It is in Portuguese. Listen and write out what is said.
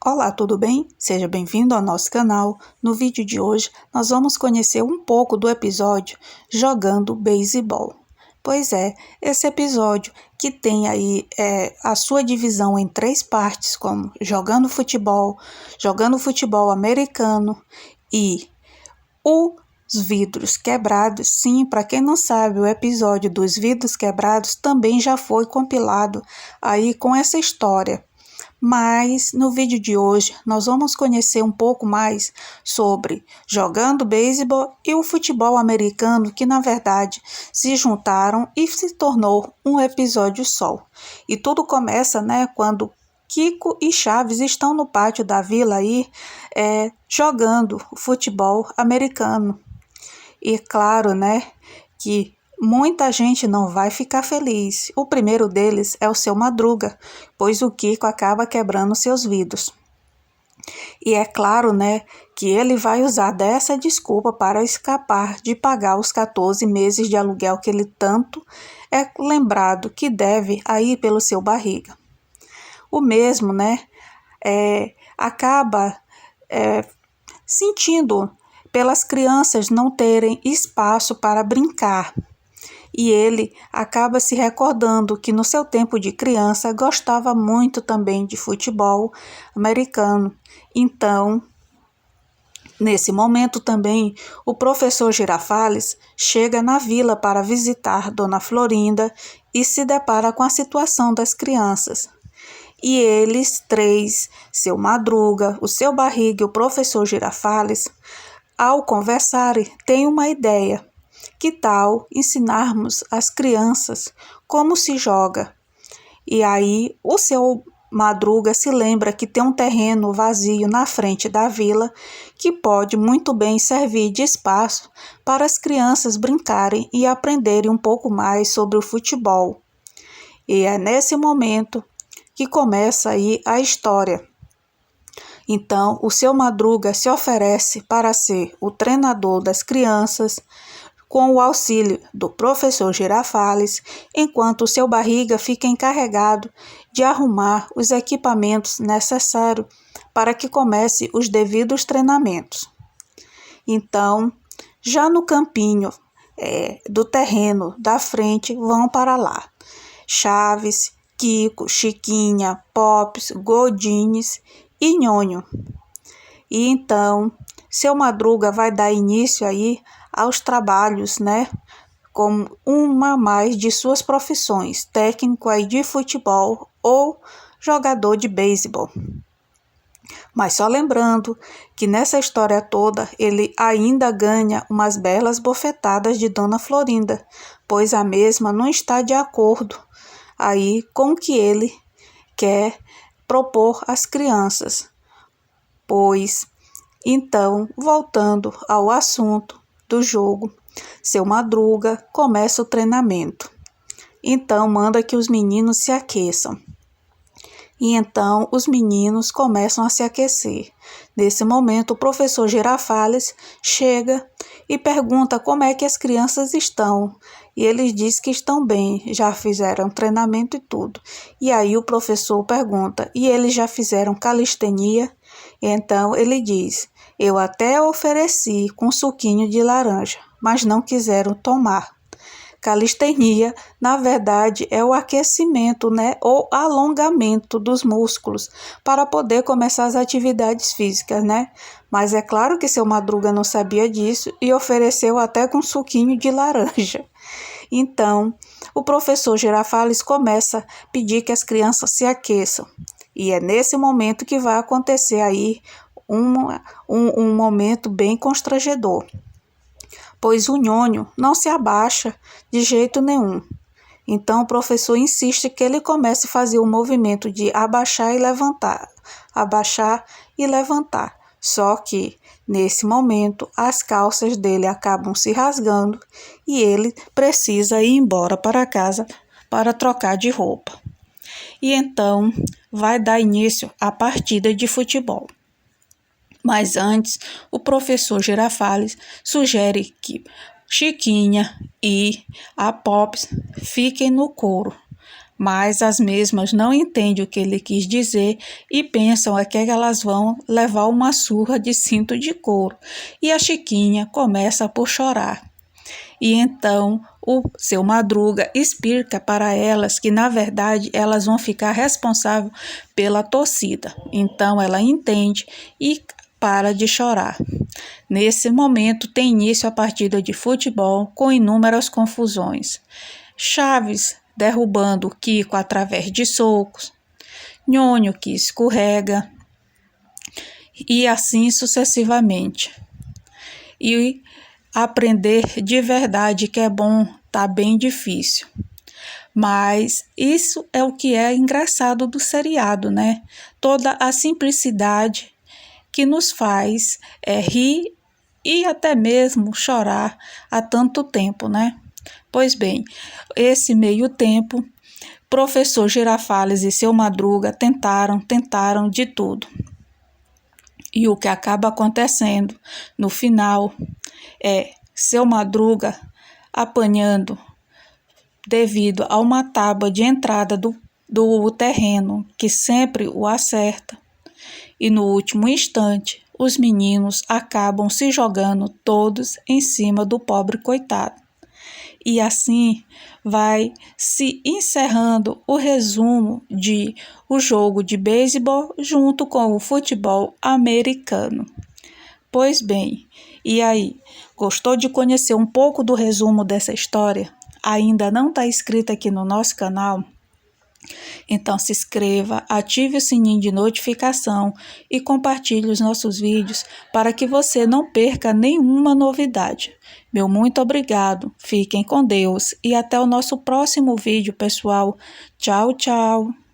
Olá, tudo bem? Seja bem-vindo ao nosso canal. No vídeo de hoje, nós vamos conhecer um pouco do episódio Jogando Beisebol. Pois é, esse episódio que tem aí a sua divisão em 3 partes, como jogando futebol americano e os vidros quebrados. Sim, para quem não sabe, o episódio dos vidros quebrados também já foi compilado aí com essa história. Mas no vídeo de hoje nós vamos conhecer um pouco mais sobre jogando beisebol e o futebol americano, que na verdade se juntaram e se tornou um episódio só. E tudo começa, quando Kiko e Chaves estão no pátio da vila aí jogando futebol americano. E claro, que muita gente não vai ficar feliz. O primeiro deles é o seu Madruga, pois o Kiko acaba quebrando seus vidros. E é claro, que ele vai usar dessa desculpa para escapar de pagar os 14 meses de aluguel que ele tanto é lembrado que deve aí pelo seu barriga. O mesmo, acaba sentindo pelas crianças não terem espaço para brincar. E ele acaba se recordando que no seu tempo de criança gostava muito também de futebol americano. Então, nesse momento também, o professor Girafales chega na vila para visitar Dona Florinda e se depara com a situação das crianças. E eles 3, seu Madruga, o seu Barriga e o professor Girafales, ao conversarem, têm uma ideia. Que tal ensinarmos as crianças como se joga? E aí o seu Madruga se lembra que tem um terreno vazio na frente da vila que pode muito bem servir de espaço para as crianças brincarem e aprenderem um pouco mais sobre o futebol. E é nesse momento que começa aí a história. Então, o seu Madruga se oferece para ser o treinador das crianças, com o auxílio do professor Girafales, enquanto o seu Barriga fica encarregado de arrumar os equipamentos necessários para que comece os devidos treinamentos. Então, já no campinho do terreno da frente, vão para lá Chaves, Kiko, Chiquinha, Pops, Godines e Nhonho. E então, seu Madruga vai dar início aí aos trabalhos, como uma mais de suas profissões, técnico aí de futebol ou jogador de beisebol. Mas só lembrando que nessa história toda ele ainda ganha umas belas bofetadas de Dona Florinda, pois a mesma não está de acordo aí com o que ele quer propor às crianças. Pois, então, voltando ao assunto do jogo, seu Madruga começa o treinamento. Então, manda que os meninos se aqueçam. E então, os meninos começam a se aquecer. Nesse momento, o professor Girafales chega e pergunta como é que as crianças estão. E eles dizem que estão bem, já fizeram treinamento e tudo. E aí o professor pergunta, e eles já fizeram calistenia? Então ele diz, eu até ofereci com suquinho de laranja, mas não quiseram tomar. Calistenia, na verdade, é o aquecimento, ou alongamento dos músculos para poder começar as atividades físicas, Mas é claro que seu Madruga não sabia disso e ofereceu até com suquinho de laranja. Então, o professor Girafales começa a pedir que as crianças se aqueçam. E é nesse momento que vai acontecer aí um momento bem constrangedor. Pois o Nhonho não se abaixa de jeito nenhum. Então o professor insiste que ele comece a fazer o movimento de abaixar e levantar. Abaixar e levantar. Só que, nesse momento, as calças dele acabam se rasgando e ele precisa ir embora para casa para trocar de roupa. E então vai dar início à partida de futebol. Mas antes, o professor Girafales sugere que Chiquinha e a Pops fiquem no coro, mas as mesmas não entendem o que ele quis dizer e pensam que elas vão levar uma surra de cinto de couro. E a Chiquinha começa por chorar. E então o seu Madruga explica para elas que, na verdade, elas vão ficar responsáveis pela torcida. Então ela entende e para de chorar. Nesse momento tem início a partida de futebol com inúmeras confusões. Chaves derrubando Kiko através de socos, Nhonho que escorrega e assim sucessivamente. E aprender de verdade que é bom tá bem difícil. Mas isso é o que é engraçado do seriado, né? Toda a simplicidade que nos faz rir e até mesmo chorar há tanto tempo, né? Pois bem, esse meio tempo, professor Girafales e seu Madruga tentaram de tudo. E o que acaba acontecendo no final é seu Madruga apanhando devido a uma tábua de entrada do terreno que sempre o acerta. E no último instante, os meninos acabam se jogando todos em cima do pobre coitado. E assim vai se encerrando o resumo de o jogo de beisebol junto com o futebol americano. Pois bem, e aí, gostou de conhecer um pouco do resumo dessa história? Ainda não está inscrito aqui no nosso canal? Então se inscreva, ative o sininho de notificação e compartilhe os nossos vídeos para que você não perca nenhuma novidade. Meu muito obrigado, fiquem com Deus e até o nosso próximo vídeo, pessoal. Tchau, tchau!